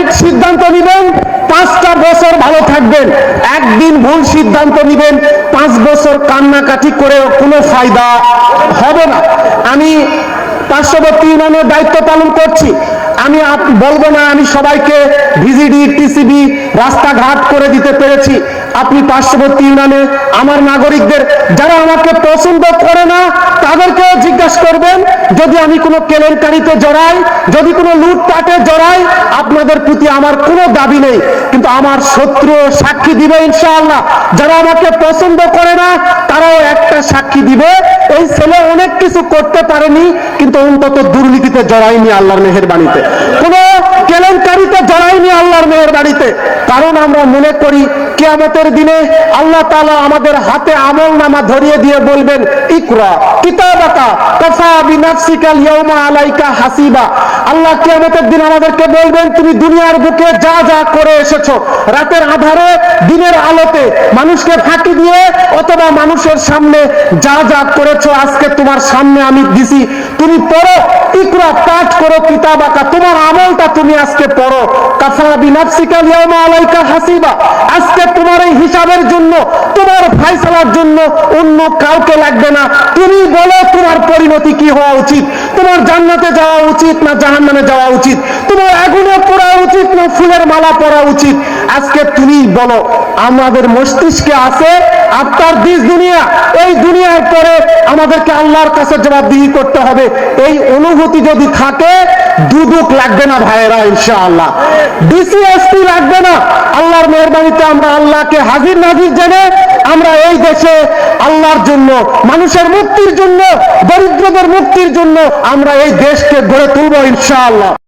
Right সিদ্ধান্ত নেবেন, 5টা বছর ভালো থাকবেন। একদিন ভুল সিদ্ধান্ত নেবেন, 5 বছর কান্নাকাটি করে কোনো ফায়দা হবে না। আমি পার্শ্ববর্তী ইউনিয়নের দায়িত্ব পালন করছি। আমি বলবো না আমি সবাইকে ভিজিডি টিসিবি রাস্তাঘাট করে দিতে পেরেছি। আপনি পার্শ্ববর্তী ইউনিয়নে আমার নাগরিকদের যারা আমাকে পছন্দ করে না তাদেরকেও জিজ্ঞাসা করবেন। যদি আমি কোনো কেলেঙ্কারিতে জড়াই, যদি কোনো লুটপাটে জড়াই, আপনাদের প্রতি আমার কোনো দাবি নেই, কিন্তু আমার শত্রু সাক্ষী দিবে ইনশাআল্লাহ। যারা আমাকে পছন্দ করে না তারাও একটা সাক্ষী দিবে, এই ছেলে অনেক কিছু করতে পারেনি কিন্তু অন্তত দুর্নীতিতে জড়ায়নি আল্লাহর মেহেরবানিতে, কোনো কেলেঙ্কারিতে জড়ায়নি আল্লাহর মেহেরবানিতে। কারণ আমরা মনে করি কিয়ামতের দিনে আল্লাহ তাআলা আমাদের হাতে আমলনামা ধরিয়ে দিয়ে বলবেন, ইকরা কিতাবাকা কাফা বিনাফসিকা ইয়াউমা আলাইকা হাসিবা। আল্লাহ কিয়ামতের দিন আমাদেরকে বলবেন, তুমি দুনিয়ার বুকে যা যা করে এসেছো, রাতের আধারে দিনের আলোতে মানুষকে ফাঁকি দিয়ে অথবা মানুষের সামনে যা যা করেছো আজকে তোমার সামনে আমি দিছি, তুমি পড়ো, ইকরা পাঠ করো কিতাবাকা, তোমার আমলটা তুমি আজকে পড়ো। কাফা বিনাফসিকা ইয়াউমা আলাইকা হাসিবা। আজকে তোমার এই হিসাবের জন্য, তোমার ফয়সালার জন্য অন্য কাউকে লাগবে না। তুমি বলো তোমার পরিণতি কি হওয়া উচিত, তোমার জান্নাতে যাওয়া উচিত না জাহান্নামে যাওয়া উচিত, তোমার আগুনে পড়া উচিত না ফুলের মালা পরা উচিত, আজকে তুমি বলো। আমাদের মস্তিষ্কে আছে আফটার দিস দুনিয়া, এই দুনিয়ার পরে আমাদেরকে আল্লাহর কাছে জবাবদিহি করতে হবে। এই অনুভূতি যদি থাকে দুদক লাগবে না ভাইয়েরা ইনশাআল্লাহ, ডিসিএসপি লাগবে না। আল্লাহর মেহেরবানিতে আমরা আল্লাহকে হাজির নাজির জেনে আমরা এই দেশে আল্লাহর জন্য, মানুষের মুক্তির জন্য, দরিদ্রদের মুক্তির জন্য আমরা এই দেশকে গড়ে তুলবো ইনশাআল্লাহ।